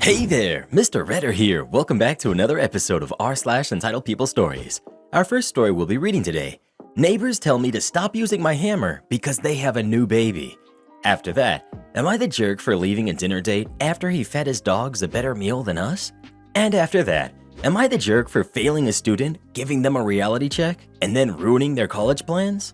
Hey there, Mr. Redder here. Welcome back to another episode of r/Entitled People Stories. Our first story we'll be reading today. Neighbors tell me to stop using my hammer because they have a new baby. After that, am I the jerk for leaving a dinner date after he fed his dogs a better meal than us? And after that, am I the jerk for failing a student, giving them a reality check, and then ruining their college plans?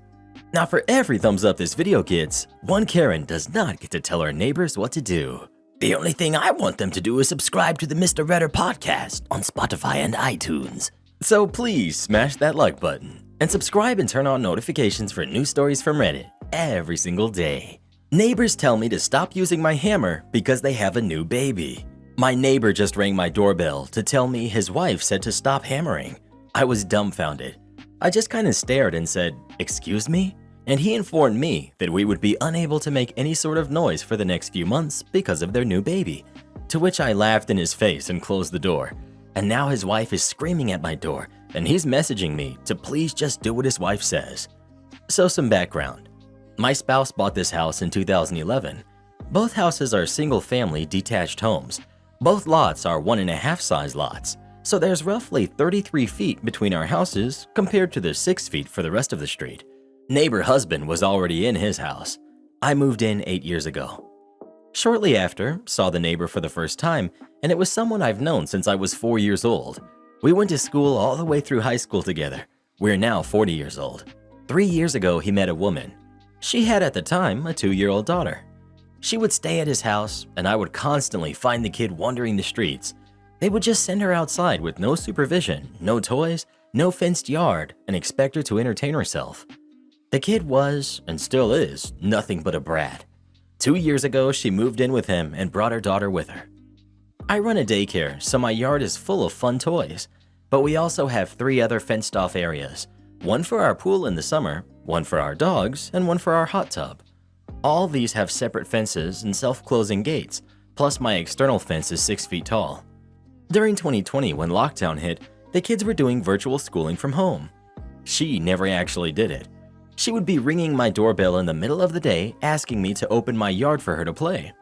Now for every thumbs up this video gets, one Karen does not get to tell her neighbors what to do. The only thing I want them to do is subscribe to the Mr. Redder podcast on Spotify and iTunes. So please smash that like button and subscribe and turn on notifications for new stories from Reddit every single day. Neighbors tell me to stop using my hammer because they have a new baby. My neighbor just rang my doorbell to tell me his wife said to stop hammering. I was dumbfounded. I just kind of stared and said, "Excuse me?" And he informed me that we would be unable to make any sort of noise for the next few months because of their new baby. To which I laughed in his face and closed the door. And now his wife is screaming at my door, and he's messaging me to please just do what his wife says. So some background. My spouse bought this house in 2011. Both houses are single-family detached homes. Both lots are 1.5 size lots, so there's roughly 33 feet between our houses compared to the 6 feet for the rest of the street. Neighbor husband was already in his house. I moved in 8 years ago. Shortly after, saw the neighbor for the first time, and it was someone I've known since I was 4 years old. We went to school all the way through high school together. We're now 40 years old. 3 years ago, he met a woman. She had at the time a 2-year-old daughter. She would stay at his house, and I would constantly find the kid wandering the streets. They would just send her outside with no supervision, no toys, no fenced yard, and expect her to entertain herself. The kid was, and still is, nothing but a brat. 2 years ago, she moved in with him and brought her daughter with her. I run a daycare, so my yard is full of fun toys, but we also have 3 other fenced-off areas, one for our pool in the summer, one for our dogs, and one for our hot tub. All these have separate fences and self-closing gates, plus my external fence is 6 feet tall. During 2020, when lockdown hit, the kids were doing virtual schooling from home. She never actually did it. She would be ringing my doorbell in the middle of the day asking me to open my yard for her to play.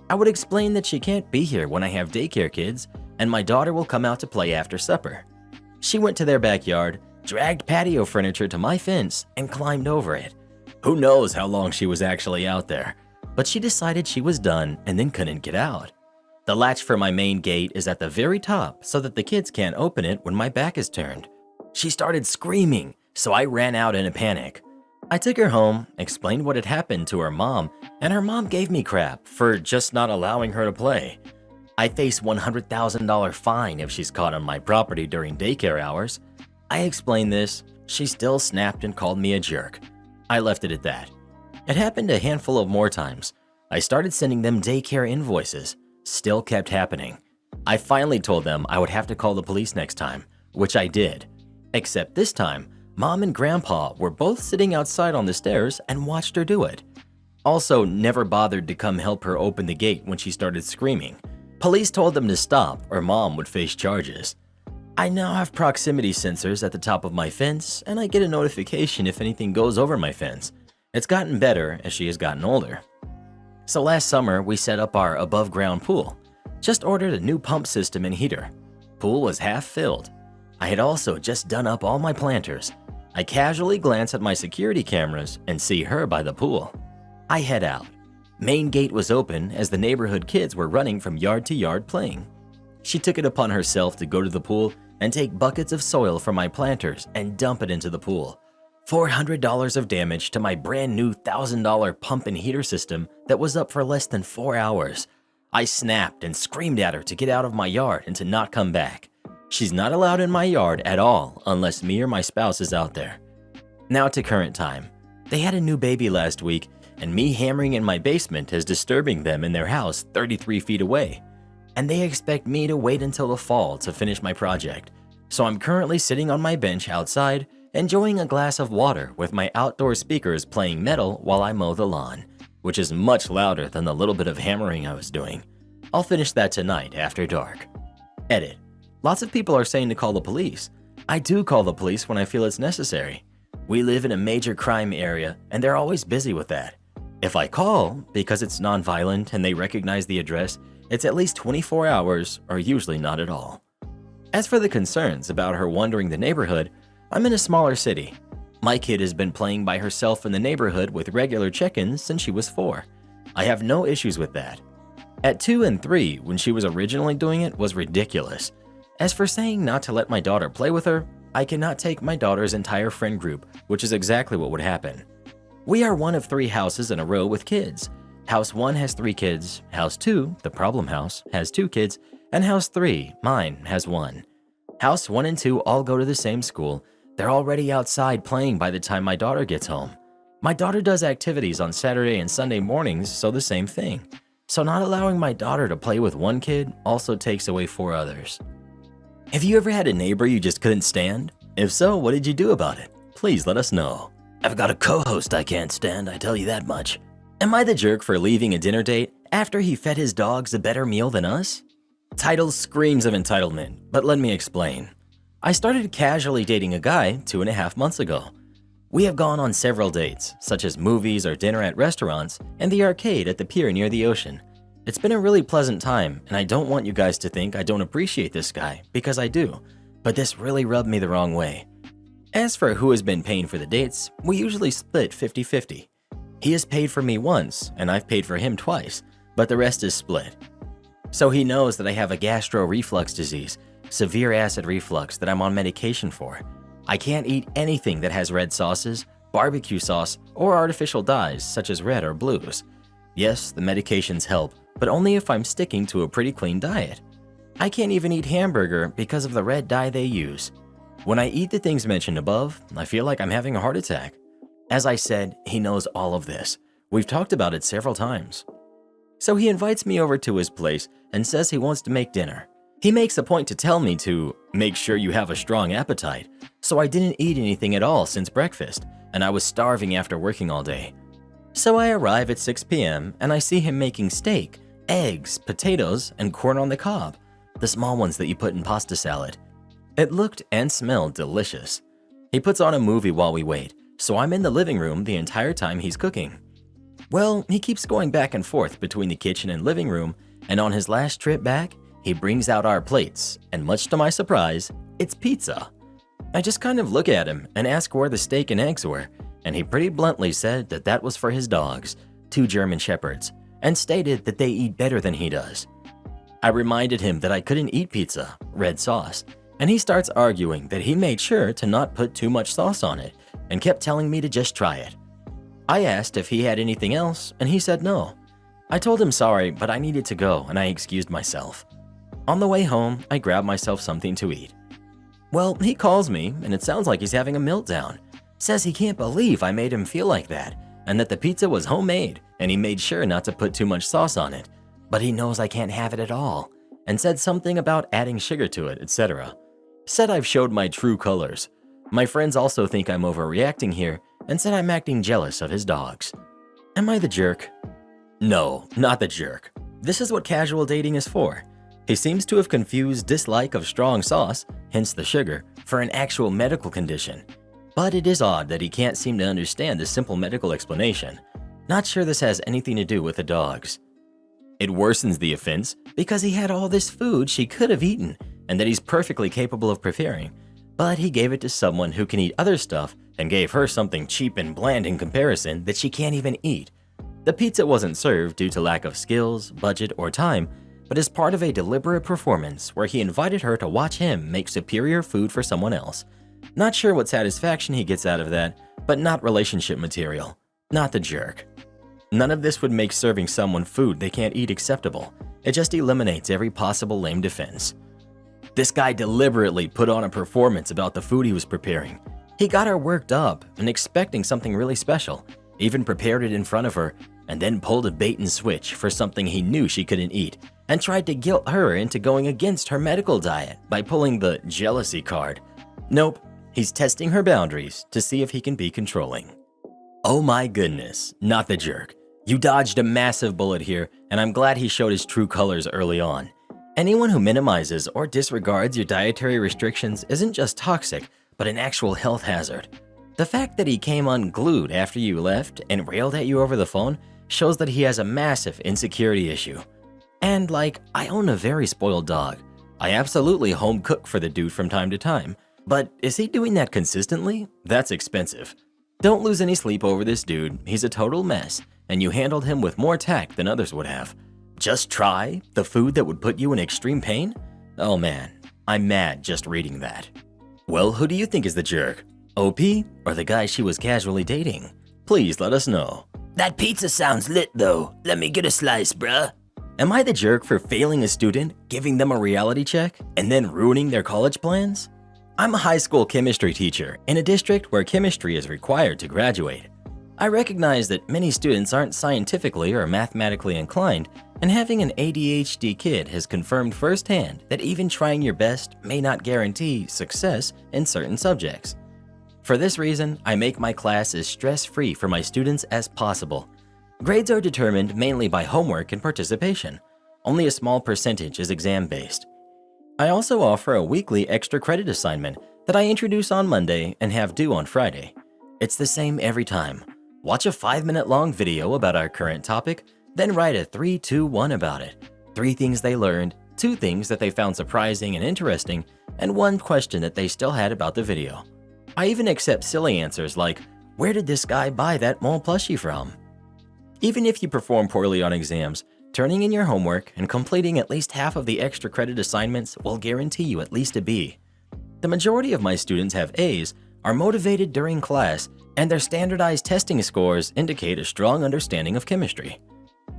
I would explain that she can't be here when I have daycare kids and my daughter will come out to play after supper. She went to their backyard, dragged patio furniture to my fence, and climbed over it. Who knows how long she was actually out there, but she decided she was done and then couldn't get out. The latch for my main gate is at the very top so that the kids can't open it when my back is turned. She started screaming, so I ran out in a panic. I took her home, explained what had happened to her mom, and her mom gave me crap for just not allowing her to play. I face $100,000 fine if she's caught on my property during daycare hours. I explained this. She still snapped and called me a jerk. I left it at that. It happened a handful of more times. I started sending them daycare invoices. Still kept happening. I finally told them I would have to call the police next time, which I did. Except this time, Mom and Grandpa were both sitting outside on the stairs and watched her do it. Also, never bothered to come help her open the gate when she started screaming. Police told them to stop or Mom would face charges. I now have proximity sensors at the top of my fence and I get a notification if anything goes over my fence. It's gotten better as she has gotten older. So last summer, we set up our above-ground pool. Just ordered a new pump system and heater. Pool was half filled. I had also just done up all my planters. I casually glance at my security cameras and see her by the pool. I head out. Main gate was open as the neighborhood kids were running from yard to yard playing. She took it upon herself to go to the pool and take buckets of soil from my planters and dump it into the pool. $400 of damage to my brand new $1,000 pump and heater system that was up for less than 4 hours. I snapped and screamed at her to get out of my yard and to not come back. She's not allowed in my yard at all unless me or my spouse is out there. Now to current time. They had a new baby last week, and me hammering in my basement is disturbing them in their house 33 feet away. And they expect me to wait until the fall to finish my project. So I'm currently sitting on my bench outside, enjoying a glass of water with my outdoor speakers playing metal while I mow the lawn, which is much louder than the little bit of hammering I was doing. I'll finish that tonight after dark. Edit. Lots of people are saying to call the police. I do call the police when I feel it's necessary. We live in a major crime area and they're always busy with that. If I call, because it's non-violent and they recognize the address, it's at least 24 hours or usually not at all. As for the concerns about her wandering the neighborhood, I'm in a smaller city. My kid has been playing by herself in the neighborhood with regular check-ins since she was 4. I have no issues with that. At 2 and 3, when she was originally doing it, was ridiculous. As for saying not to let my daughter play with her, I cannot take my daughter's entire friend group, which is exactly what would happen. We are one of 3 houses in a row with kids. House 1 has 3 kids, House 2, the problem house, has 2 kids, and House 3, mine, has 1. House 1 and 2 all go to the same school. They're already outside playing by the time my daughter gets home. My daughter does activities on Saturday and Sunday mornings, so the same thing. So not allowing my daughter to play with one kid also takes away 4 others. Have you ever had a neighbor you just couldn't stand? If so, what did you do about it? Please let us know. I've got a co-host I can't stand, I tell you that much. Am I the jerk for leaving a dinner date after he fed his dogs a better meal than us? Title screams of entitlement, but let me explain. I started casually dating a guy 2.5 months ago. We have gone on several dates, such as movies or dinner at restaurants and the arcade at the pier near the ocean. It's been a really pleasant time, and I don't want you guys to think I don't appreciate this guy, because I do, but this really rubbed me the wrong way. As for who has been paying for the dates, we usually split 50-50. He has paid for me once, and I've paid for him twice, but the rest is split. So he knows that I have a gastro-reflux disease, severe acid reflux that I'm on medication for. I can't eat anything that has red sauces, barbecue sauce, or artificial dyes such as red or blues. Yes, the medications help, but only if I'm sticking to a pretty clean diet. I can't even eat hamburger because of the red dye they use. When I eat the things mentioned above, I feel like I'm having a heart attack. As I said, he knows all of this. We've talked about it several times. So he invites me over to his place and says he wants to make dinner. He makes a point to tell me to make sure you have a strong appetite, so I didn't eat anything at all since breakfast, and I was starving after working all day. So I arrive at 6 p.m. and I see him making steak, eggs, potatoes, and corn on the cob, the small ones that you put in pasta salad. It looked and smelled delicious. He puts on a movie while we wait, so I'm in the living room the entire time he's cooking. Well, he keeps going back and forth between the kitchen and living room, and on his last trip back, he brings out our plates, and much to my surprise, it's pizza. I just kind of look at him and ask where the steak and eggs were, and he pretty bluntly said that that was for his dogs, 2 German Shepherds, and stated that they eat better than he does. I reminded him that I couldn't eat pizza, red sauce, and he starts arguing that he made sure to not put too much sauce on it and kept telling me to just try it. I asked if he had anything else, and he said no. I told him sorry, but I needed to go, and I excused myself. On the way home, I grabbed myself something to eat. Well, he calls me, and it sounds like he's having a meltdown. Says he can't believe I made him feel like that, and that the pizza was homemade, and he made sure not to put too much sauce on it. But he knows I can't have it at all, and said something about adding sugar to it, etc. Said I've showed my true colors. My friends also think I'm overreacting here, and said I'm acting jealous of his dogs. Am I the jerk? No, not the jerk. This is what casual dating is for. He seems to have confused dislike of strong sauce, hence the sugar, for an actual medical condition. But it is odd that he can't seem to understand this simple medical explanation. Not sure this has anything to do with the dogs. It worsens the offense because he had all this food she could have eaten and that he's perfectly capable of preparing, but he gave it to someone who can eat other stuff and gave her something cheap and bland in comparison that she can't even eat. The pizza wasn't served due to lack of skills, budget, or time, but as part of a deliberate performance where he invited her to watch him make superior food for someone else. Not sure what satisfaction he gets out of that, but not relationship material. Not the jerk. None of this would make serving someone food they can't eat acceptable. It just eliminates every possible lame defense. This guy deliberately put on a performance about the food he was preparing. He got her worked up and expecting something really special, even prepared it in front of her, and then pulled a bait and switch for something he knew she couldn't eat, and tried to guilt her into going against her medical diet by pulling the jealousy card. Nope, he's testing her boundaries to see if he can be controlling. Oh my goodness, not the jerk. You dodged a massive bullet here, and I'm glad he showed his true colors early on. Anyone who minimizes or disregards your dietary restrictions isn't just toxic, but an actual health hazard. The fact that he came unglued after you left and railed at you over the phone shows that he has a massive insecurity issue. And like, I own a very spoiled dog. I absolutely home cook for the dude from time to time. But is he doing that consistently? That's expensive. Don't lose any sleep over this dude. He's a total mess, and you handled him with more tact than others would have. Just try the food that would put you in extreme pain? Oh man, I'm mad just reading that. Well, who do you think is the jerk? OP or the guy she was casually dating? Please let us know. That pizza sounds lit though. Let me get a slice, bruh. Am I the jerk for failing a student, giving them a reality check, and then ruining their college plans? I'm a high school chemistry teacher in a district where chemistry is required to graduate. I recognize that many students aren't scientifically or mathematically inclined, and having an ADHD kid has confirmed firsthand that even trying your best may not guarantee success in certain subjects. For this reason, I make my class as stress-free for my students as possible. Grades are determined mainly by homework and participation. Only a small percentage is exam-based. I also offer a weekly extra credit assignment that I introduce on Monday and have due on Friday. It's the same every time. Watch a 5-minute long video about our current topic, then write a 3-2-1 about it. 3 things they learned, 2 things that they found surprising and interesting, and 1 question that they still had about the video. I even accept silly answers like, where did this guy buy that mole plushie from? Even if you perform poorly on exams, turning in your homework and completing at least half of the extra credit assignments will guarantee you at least a B. The majority of my students have A's, are motivated during class, and their standardized testing scores indicate a strong understanding of chemistry.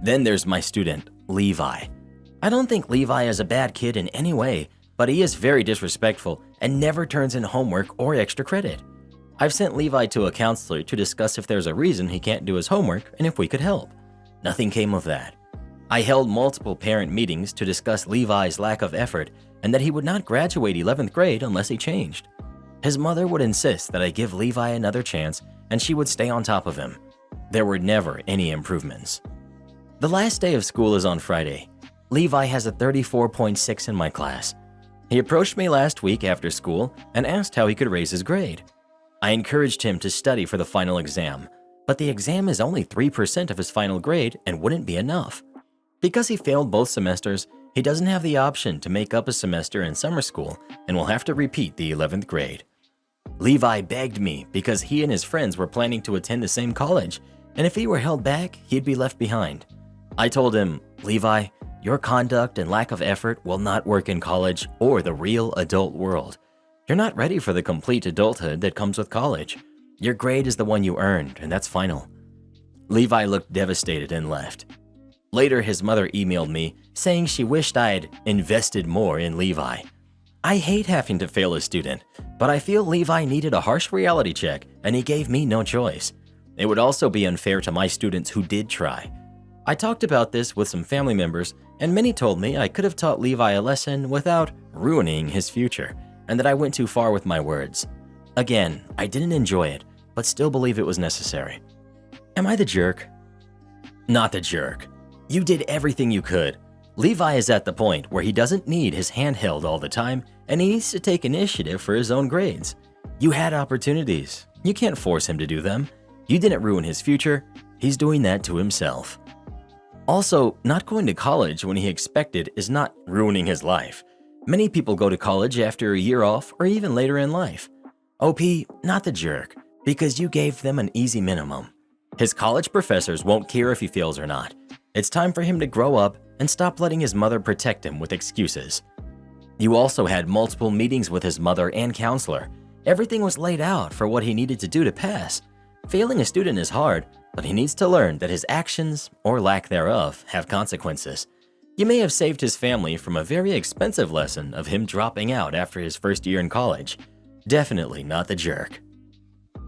Then there's my student, Levi. I don't think Levi is a bad kid in any way, but he is very disrespectful and never turns in homework or extra credit. I've sent Levi to a counselor to discuss if there's a reason he can't do his homework and if we could help. Nothing came of that. I held multiple parent meetings to discuss Levi's lack of effort and that he would not graduate 11th grade unless he changed. His mother would insist that I give Levi another chance and she would stay on top of him. There were never any improvements. The last day of school is on Friday. Levi has a 34.6 in my class. He approached me last week after school and asked how he could raise his grade. I encouraged him to study for the final exam, but the exam is only 3% of his final grade and wouldn't be enough. Because he failed both semesters, he doesn't have the option to make up a semester in summer school and will have to repeat the 11th grade. Levi begged me because he and his friends were planning to attend the same college, and if he were held back, he'd be left behind. I told him, Levi, your conduct and lack of effort will not work in college or the real adult world. You're not ready for the complete adulthood that comes with college. Your grade is the one you earned, and that's final. Levi looked devastated and left. Later, his mother emailed me saying she wished I had invested more in Levi. I hate having to fail a student, but I feel Levi needed a harsh reality check, and he gave me no choice. It would also be unfair to my students who did try. I talked about this with some family members, and many told me I could have taught Levi a lesson without ruining his future, and that I went too far with my words. Again, I didn't enjoy it, but still believe it was necessary. Am I the jerk? Not the jerk. You did everything you could. Levi is at the point where he doesn't need his hand held all the time, and he needs to take initiative for his own grades. You had opportunities. You can't force him to do them. You didn't ruin his future. He's doing that to himself. Also, not going to college when he expected is not ruining his life. Many people go to college after a year off or even later in life. OP, not the jerk, because you gave them an easy minimum. His college professors won't care if he fails or not. It's time for him to grow up and stop letting his mother protect him with excuses. You also had multiple meetings with his mother and counselor. Everything was laid out for what he needed to do to pass. Failing a student is hard, but he needs to learn that his actions, or lack thereof, have consequences. You may have saved his family from a very expensive lesson of him dropping out after his first year in college. Definitely not the jerk.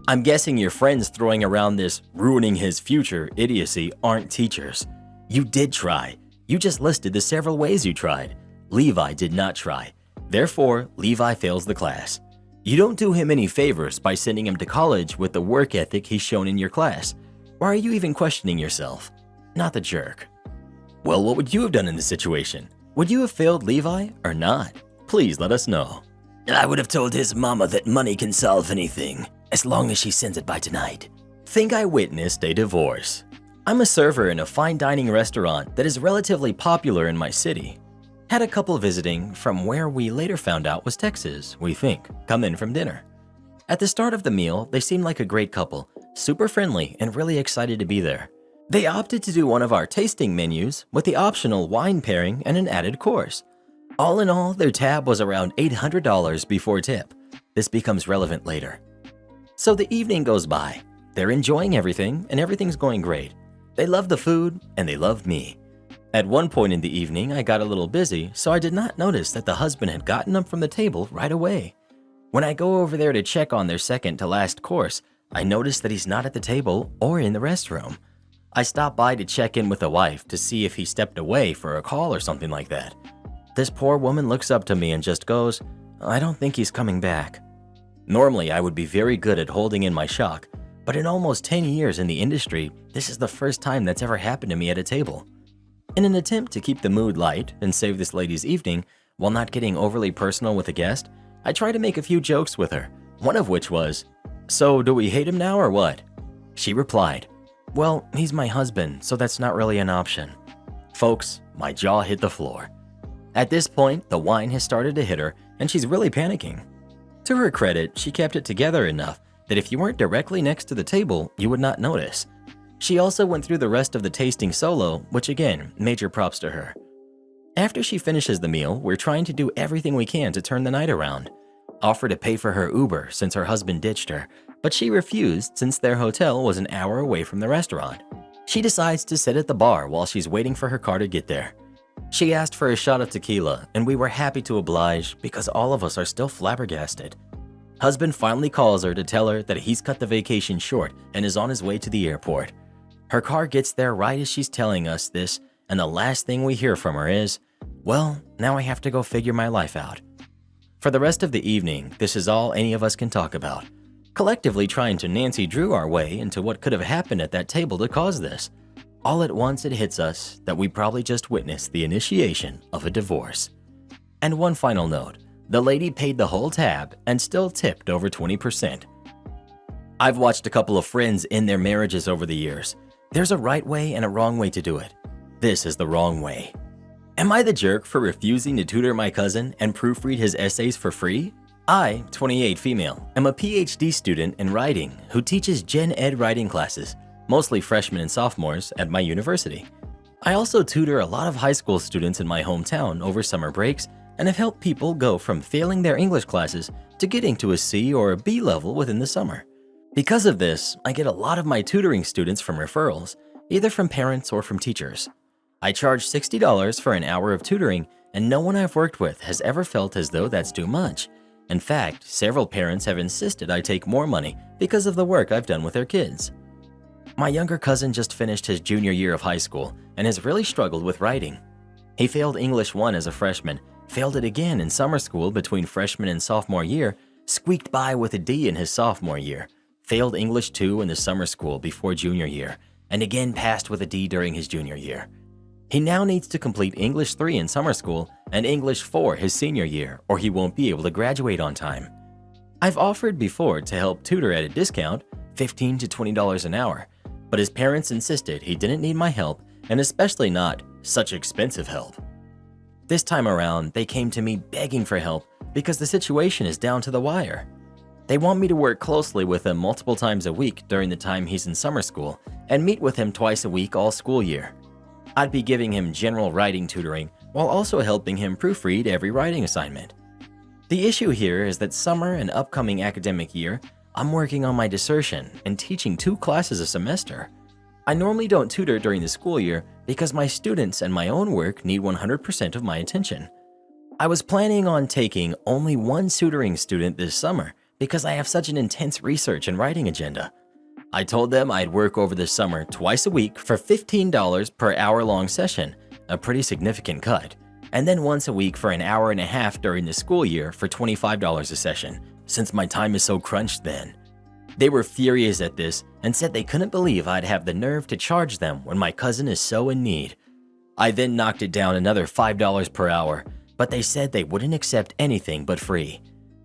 I'm guessing your friends throwing around this ruining his future idiocy aren't teachers. You did try. You just listed the several ways you tried. Levi did not try. Therefore, Levi fails the class. You don't do him any favors by sending him to college with the work ethic he's shown in your class. Why are you even questioning yourself? Not the jerk. Well, what would you have done in this situation? Would you have failed Levi or not? Please let us know. I would have told his mama that money can solve anything, as long as she sends it by tonight. Think I witnessed a divorce. I'm a server in a fine dining restaurant that is relatively popular in my city. Had a couple visiting from where we later found out was Texas, we think, come in from dinner. At the start of the meal, they seemed like a great couple, super friendly and really excited to be there. They opted to do one of our tasting menus with the optional wine pairing and an added course. All in all, their tab was around $800 before tip. This becomes relevant later. So the evening goes by. They're enjoying everything and everything's going great. They love the food and they love me. At one point in the evening, I got a little busy, so I did not notice that the husband had gotten up from the table right away. When I go over there to check on their second to last course, I notice that he's not at the table or in the restroom. I stop by to check in with the wife to see if he stepped away for a call or something like that. This poor woman looks up to me and just goes, "I don't think he's coming back." Normally, I would be very good at holding in my shock, but in almost 10 years in the industry, this is the first time that's ever happened to me at a table. In an attempt to keep the mood light and save this lady's evening, while not getting overly personal with the guest, I try to make a few jokes with her, one of which was, "So do we hate him now or what?" She replied, "Well, he's my husband, so that's not really an option." Folks, my jaw hit the floor. At this point, the wine has started to hit her and she's really panicking. To her credit, she kept it together enough that if you weren't directly next to the table, you would not notice. She also went through the rest of the tasting solo, which again, major props to her. After she finishes the meal, we're trying to do everything we can to turn the night around. Offer to pay for her Uber since her husband ditched her, but she refused since their hotel was an hour away from the restaurant. She decides to sit at the bar while she's waiting for her car to get there. She asked for a shot of tequila, and we were happy to oblige because all of us are still flabbergasted. Husband finally calls her to tell her that he's cut the vacation short and is on his way to the airport. Her car gets there right as she's telling us this, and the last thing we hear from her is, "Well, now I have to go figure my life out." For the rest of the evening, this is all any of us can talk about, collectively trying to Nancy Drew our way into what could have happened at that table to cause this. All at once it hits us that we probably just witnessed the initiation of a divorce. And one final note, the lady paid the whole tab and still tipped over 20%. I've watched a couple of friends end their marriages over the years. There's a right way and a wrong way to do it. This is the wrong way. Am I the jerk for refusing to tutor my cousin and proofread his essays for free? I, 28 female, am a PhD student in writing who teaches gen ed writing classes, mostly freshmen and sophomores, at my university. I also tutor a lot of high school students in my hometown over summer breaks and have helped people go from failing their English classes to getting to a C or a B level within the summer. Because of this, I get a lot of my tutoring students from referrals, either from parents or from teachers. I charge $60 for an hour of tutoring, and no one I've worked with has ever felt as though that's too much. In fact, several parents have insisted I take more money because of the work I've done with their kids. My younger cousin just finished his junior year of high school and has really struggled with writing. He failed English 1 as a freshman, failed it again in summer school between freshman and sophomore year, squeaked by with a D in his sophomore year, failed English 2 in the summer school before junior year, and again passed with a D during his junior year. He now needs to complete English 3 in summer school and English 4 his senior year, or he won't be able to graduate on time. I've offered before to help tutor at a discount, $15 to $20 an hour, but his parents insisted he didn't need my help, and especially not such expensive help. This time around, they came to me begging for help because the situation is down to the wire. They want me to work closely with him multiple times a week during the time he's in summer school and meet with him twice a week all school year. I'd be giving him general writing tutoring while also helping him proofread every writing assignment. The issue here is that summer and upcoming academic year, I'm working on my dissertation and teaching 2 classes a semester. I normally don't tutor during the school year because my students and my own work need 100% of my attention. I was planning on taking only 1 tutoring student this summer because I have such an intense research and writing agenda. I told them I'd work over the summer twice a week for $15 per hour-long session, a pretty significant cut, and then once a week for an hour and a half during the school year for $25 a session, since my time is so crunched then. They were furious at this and said they couldn't believe I'd have the nerve to charge them when my cousin is so in need. I then knocked it down another $5 per hour, but they said they wouldn't accept anything but free.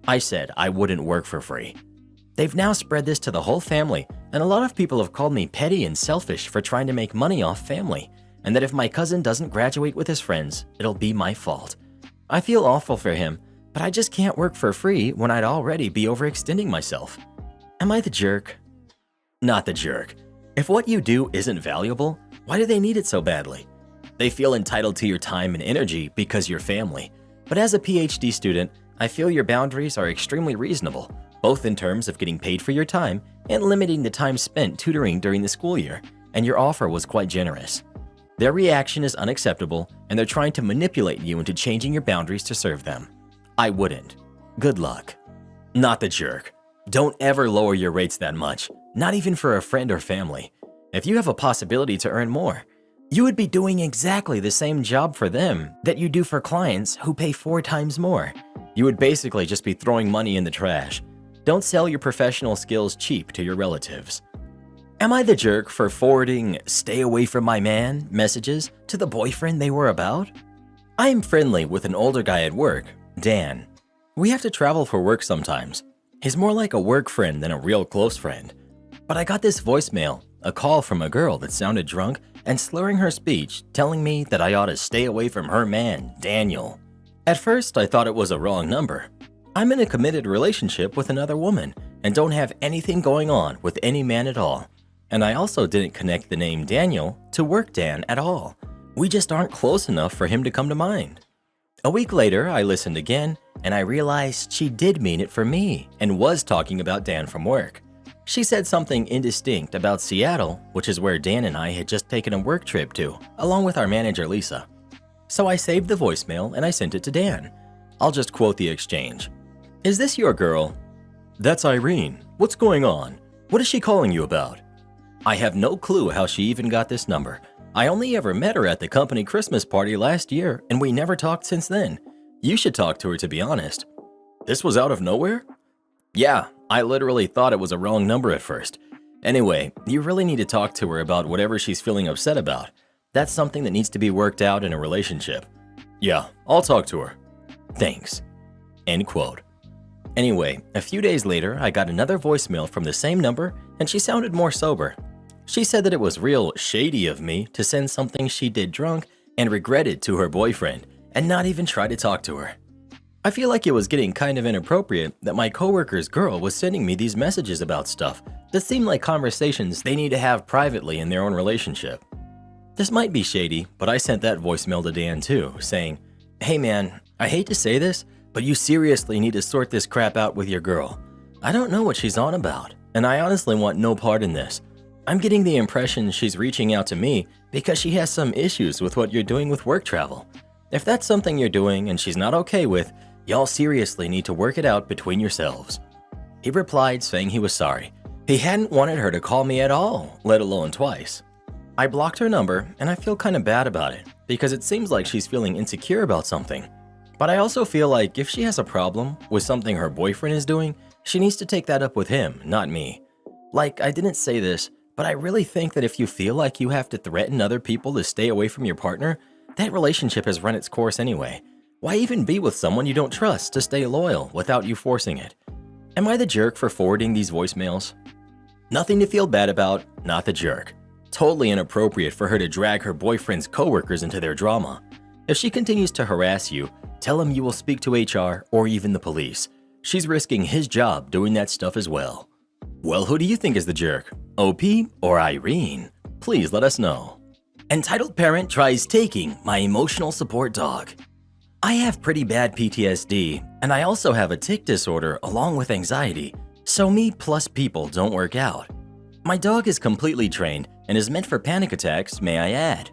I said I wouldn't work for free. They've now spread this to the whole family, and a lot of people have called me petty and selfish for trying to make money off family, and that if my cousin doesn't graduate with his friends, it'll be my fault. I feel awful for him, but I just can't work for free when I'd already be overextending myself. Am I the jerk? Not the jerk. If what you do isn't valuable, why do they need it so badly? They feel entitled to your time and energy because you're family. But as a PhD student, I feel your boundaries are extremely reasonable, both in terms of getting paid for your time and limiting the time spent tutoring during the school year, and your offer was quite generous. Their reaction is unacceptable, and they're trying to manipulate you into changing your boundaries to serve them. I wouldn't. Good luck. Not the jerk. Don't ever lower your rates that much, not even for a friend or family. If you have a possibility to earn more, you would be doing exactly the same job for them that you do for clients who pay 4 times more. You would basically just be throwing money in the trash. Don't sell your professional skills cheap to your relatives. Am I the jerk for forwarding "stay away from my man" messages to the boyfriend they were about? I am friendly with an older guy at work, Dan. We have to travel for work sometimes. He's more like a work friend than a real close friend. But I got this voicemail, a call from a girl that sounded drunk and slurring her speech, telling me that I ought to stay away from her man, Daniel. At first, I thought it was a wrong number. I'm in a committed relationship with another woman and don't have anything going on with any man at all. And I also didn't connect the name Daniel to work Dan at all. We just aren't close enough for him to come to mind. A week later, I listened again, and I realized she did mean it for me and was talking about Dan from work. She said something indistinct about Seattle, which is where Dan and I had just taken a work trip to, along with our manager Lisa. So I saved the voicemail and I sent it to Dan. I'll just quote the exchange. "Is this your girl?" "That's Irene. What's going on? What is she calling you about?" I have no clue how she even got this number. I only ever met her at the company Christmas party last year, and we never talked since then. You should talk to her, to be honest. This was out of nowhere? Yeah, I literally thought it was a wrong number at first. Anyway, you really need to talk to her about whatever she's feeling upset about. That's something that needs to be worked out in a relationship. Yeah, I'll talk to her. Thanks. End quote. Anyway, a few days later, I got another voicemail from the same number, and she sounded more sober. She said that it was real shady of me to send something she did drunk and regretted to her boyfriend and not even try to talk to her. I feel like it was getting kind of inappropriate that my coworker's girl was sending me these messages about stuff that seemed like conversations they need to have privately in their own relationship. This might be shady, but I sent that voicemail to Dan too, saying, "Hey man, I hate to say this, but you seriously need to sort this crap out with your girl. I don't know what she's on about, and I honestly want no part in this. I'm getting the impression she's reaching out to me because she has some issues with what you're doing with work travel. If that's something you're doing and she's not okay with, y'all seriously need to work it out between yourselves." He replied saying he was sorry. He hadn't wanted her to call me at all, let alone twice. I blocked her number, and I feel kind of bad about it because it seems like she's feeling insecure about something. But I also feel like if she has a problem with something her boyfriend is doing, she needs to take that up with him, not me. Like, I didn't say this, but I really think that if you feel like you have to threaten other people to stay away from your partner, that relationship has run its course anyway. Why even be with someone you don't trust to stay loyal without you forcing it? Am I the jerk for forwarding these voicemails? Nothing to feel bad about, not the jerk. Totally inappropriate for her to drag her boyfriend's coworkers into their drama. If she continues to harass you, tell him you will speak to HR or even the police. She's risking his job doing that stuff as well. Well, who do you think is the jerk? OP or Irene? Please let us know. Entitled parent tries taking my emotional support dog. I have pretty bad PTSD, and I also have a tic disorder along with anxiety, so me plus people don't work out. My dog is completely trained and is meant for panic attacks, may I add.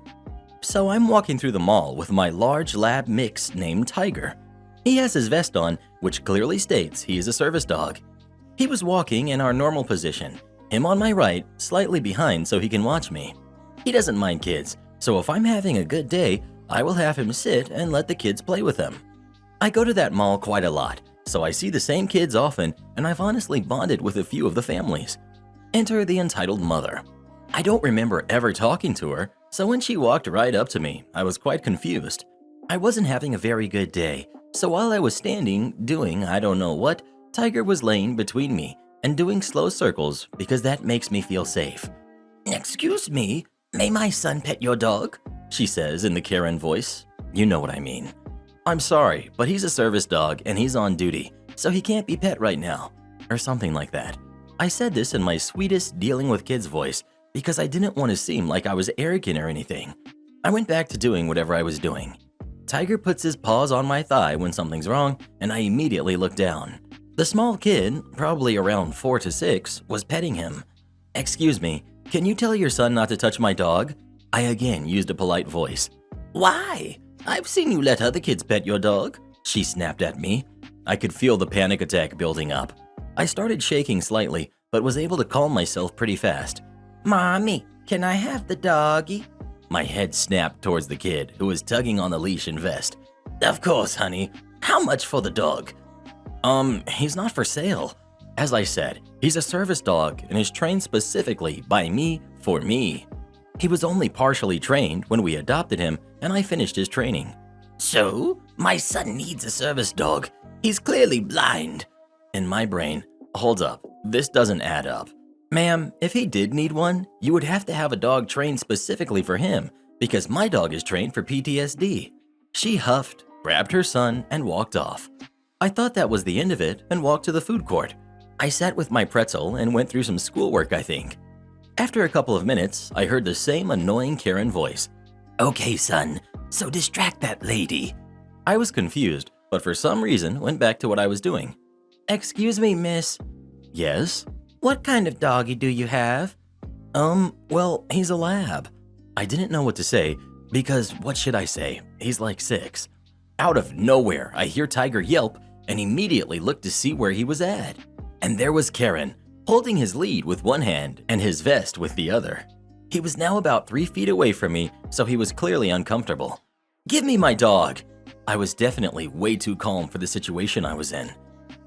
So I'm walking through the mall with my large lab mix named Tiger. He has his vest on, which clearly states he is a service dog. He was walking in our normal position, him on my right, slightly behind so he can watch me. He doesn't mind kids, so if I'm having a good day, I will have him sit and let the kids play with him. I go to that mall quite a lot, so I see the same kids often, and I've honestly bonded with a few of the families. Enter the entitled mother. I don't remember ever talking to her, so when she walked right up to me, I was quite confused. I wasn't having a very good day, so while I was standing, doing I don't know what, Tiger was laying between me, and doing slow circles because that makes me feel safe. Excuse me, may my son pet your dog? She says in the Karen voice. You know what I mean. I'm sorry, but he's a service dog and he's on duty, so he can't be pet right now. Or something like that. I said this in my sweetest dealing with kids voice because I didn't want to seem like I was arrogant or anything. I went back to doing whatever I was doing. Tiger puts his paws on my thigh when something's wrong, and I immediately look down. The small kid, probably around 4 to 6, was petting him. Excuse me, can you tell your son not to touch my dog? I again used a polite voice. Why? I've seen you let other kids pet your dog. She snapped at me. I could feel the panic attack building up. I started shaking slightly, but was able to calm myself pretty fast. Mommy, can I have the doggy? My head snapped towards the kid, who was tugging on the leash and vest. Of course, honey. How much for the dog? He's not for sale. As I said, he's a service dog and is trained specifically by me for me. He was only partially trained when we adopted him, and I finished his training. So, my son needs a service dog. He's clearly blind. In my brain, hold up, this doesn't add up. Ma'am, if he did need one, you would have to have a dog trained specifically for him, because my dog is trained for PTSD. She huffed, grabbed her son, and walked off. I thought that was the end of it and walked to the food court. I sat with my pretzel and went through some schoolwork, I think. After a couple of minutes, I heard the same annoying Karen voice. Okay, son, so distract that lady. I was confused, but for some reason went back to what I was doing. Excuse me, miss. Yes? What kind of doggy do you have? Well, he's a lab. I didn't know what to say because what should I say? He's like 6. Out of nowhere, I hear Tiger yelp and immediately looked to see where he was at. And there was Karen, holding his lead with one hand and his vest with the other. He was now about 3 feet away from me, so he was clearly uncomfortable. Give me my dog. I was definitely way too calm for the situation I was in.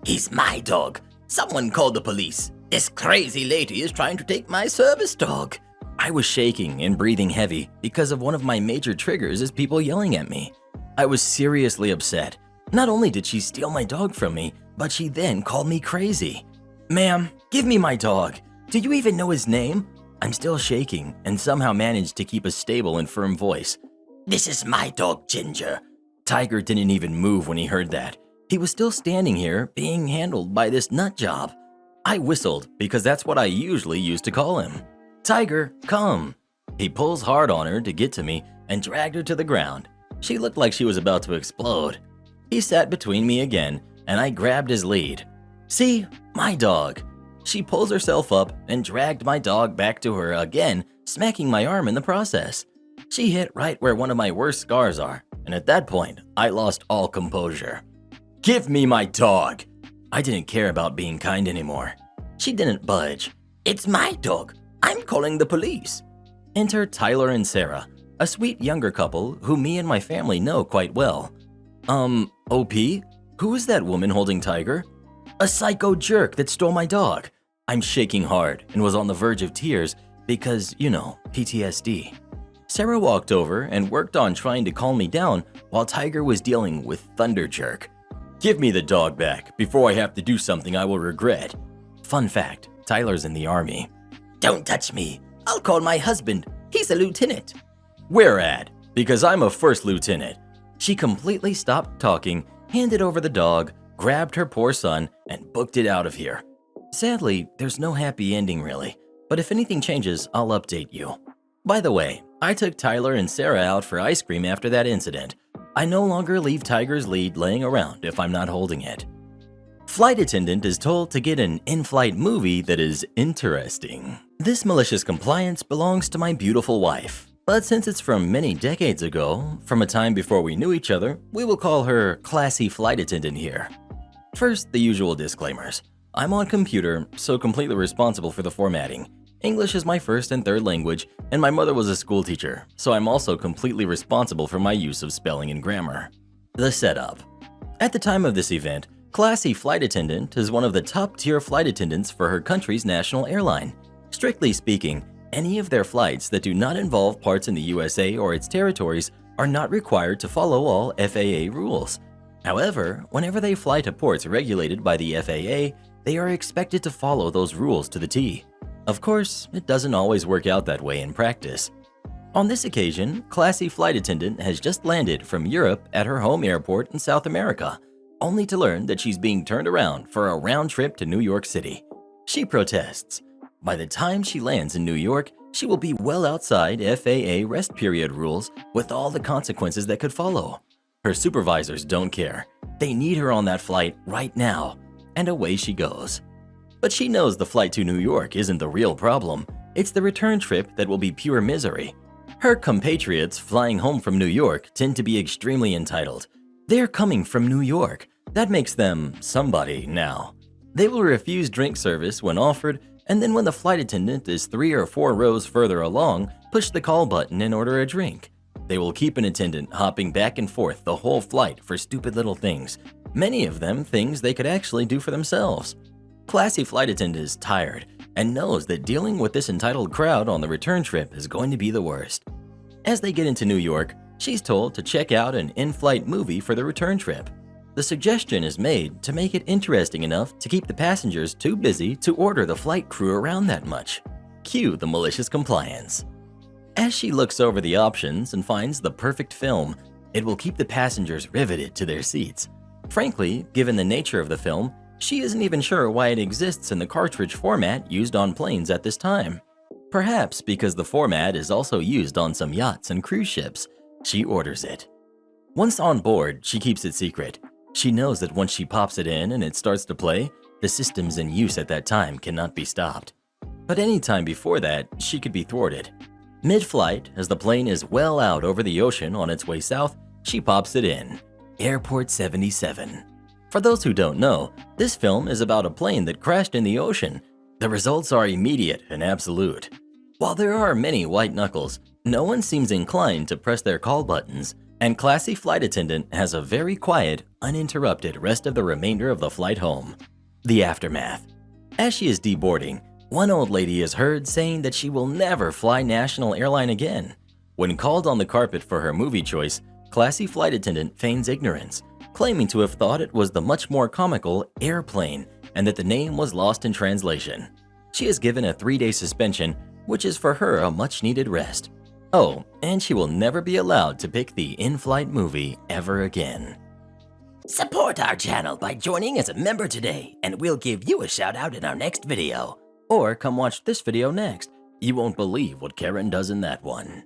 He's my dog. Someone called the police. This crazy lady is trying to take my service dog. I was shaking and breathing heavy because of one of my major triggers is people yelling at me. I was seriously upset. Not only did she steal my dog from me, but she then called me crazy. Ma'am, give me my dog. Do you even know his name? I'm still shaking and somehow managed to keep a stable and firm voice. This is my dog, Ginger. Tiger didn't even move when he heard that. He was still standing here being handled by this nut job. I whistled because that's what I usually used to call him. Tiger, come. He pulls hard on her to get to me and dragged her to the ground. She looked like she was about to explode. He sat between me again and I grabbed his lead. See, my dog. She pulls herself up and dragged my dog back to her again, smacking my arm in the process. She hit right where one of my worst scars are, and at that point, I lost all composure. Give me my dog! I didn't care about being kind anymore. She didn't budge. It's my dog. I'm calling the police. Enter Tyler and Sarah, a sweet younger couple who me and my family know quite well. OP? Who is that woman holding Tiger? A psycho jerk that stole my dog. I'm shaking hard and was on the verge of tears because, you know, PTSD. Sarah walked over and worked on trying to calm me down while Tiger was dealing with Thunder Jerk. Give me the dog back before I have to do something I will regret. Fun fact, Tyler's in the army. Don't touch me. I'll call my husband. He's a lieutenant. Where at? Because I'm a first lieutenant. She completely stopped talking, handed over the dog, grabbed her poor son, and booked it out of here. Sadly, there's no happy ending really, but if anything changes, I'll update you. By the way, I took Tyler and Sarah out for ice cream after that incident. I no longer leave Tiger's lead laying around if I'm not holding it. Flight attendant is told to get an in-flight movie that is interesting. This malicious compliance belongs to my beautiful wife, but since it's from many decades ago, from a time before we knew each other, we will call her classy flight attendant here. First, the usual disclaimers. I'm on computer, so completely responsible for the formatting. English is my first and third language, and my mother was a school teacher, so I'm also completely responsible for my use of spelling and grammar. The setup. At the time of this event, Classy Flight Attendant is one of the top-tier flight attendants for her country's national airline. Strictly speaking, any of their flights that do not involve parts in the USA or its territories are not required to follow all FAA rules. However, whenever they fly to ports regulated by the FAA, they are expected to follow those rules to the T. Of course, it doesn't always work out that way in practice. On this occasion, classy flight attendant has just landed from Europe at her home airport in South America, only to learn that she's being turned around for a round trip to New York City. She protests. By the time she lands in New York, she will be well outside FAA rest period rules with all the consequences that could follow. Her supervisors don't care. They need her on that flight right now, and away she goes. But she knows the flight to New York isn't the real problem. It's the return trip that will be pure misery. Her compatriots flying home from New York tend to be extremely entitled. They're coming from New York. That makes them somebody now. They will refuse drink service when offered, and then when the flight attendant is 3 or 4 rows further along, push the call button and order a drink. They will keep an attendant hopping back and forth the whole flight for stupid little things, many of them things they could actually do for themselves. Classy flight attendant is tired and knows that dealing with this entitled crowd on the return trip is going to be the worst. As they get into New York, she's told to check out an in-flight movie for the return trip. The suggestion is made to make it interesting enough to keep the passengers too busy to order the flight crew around that much. Cue the malicious compliance. As she looks over the options and finds the perfect film, it will keep the passengers riveted to their seats. Frankly, given the nature of the film, she isn't even sure why it exists in the cartridge format used on planes at this time. Perhaps because the format is also used on some yachts and cruise ships, she orders it. Once on board, she keeps it secret. She knows that once she pops it in and it starts to play, the systems in use at that time cannot be stopped. But any time before that, she could be thwarted. Mid-flight, as the plane is well out over the ocean on its way south, she pops it in. Airport 77. For those who don't know, this film is about a plane that crashed in the ocean. The results are immediate and absolute. While there are many white knuckles, no one seems inclined to press their call buttons, and classy flight attendant has a very quiet, uninterrupted rest of the remainder of the flight home. The aftermath. As she is deboarding, one old lady is heard saying that she will never fly national airline again. When called on the carpet for her movie choice, classy flight attendant feigns ignorance, claiming to have thought it was the much more comical Airplane and that the name was lost in translation. She is given a 3-day suspension, which is for her a much-needed rest. Oh, and she will never be allowed to pick the in-flight movie ever again. Support our channel by joining as a member today, and we'll give you a shout out in our next video. Or come watch this video next. You won't believe what Karen does in that one.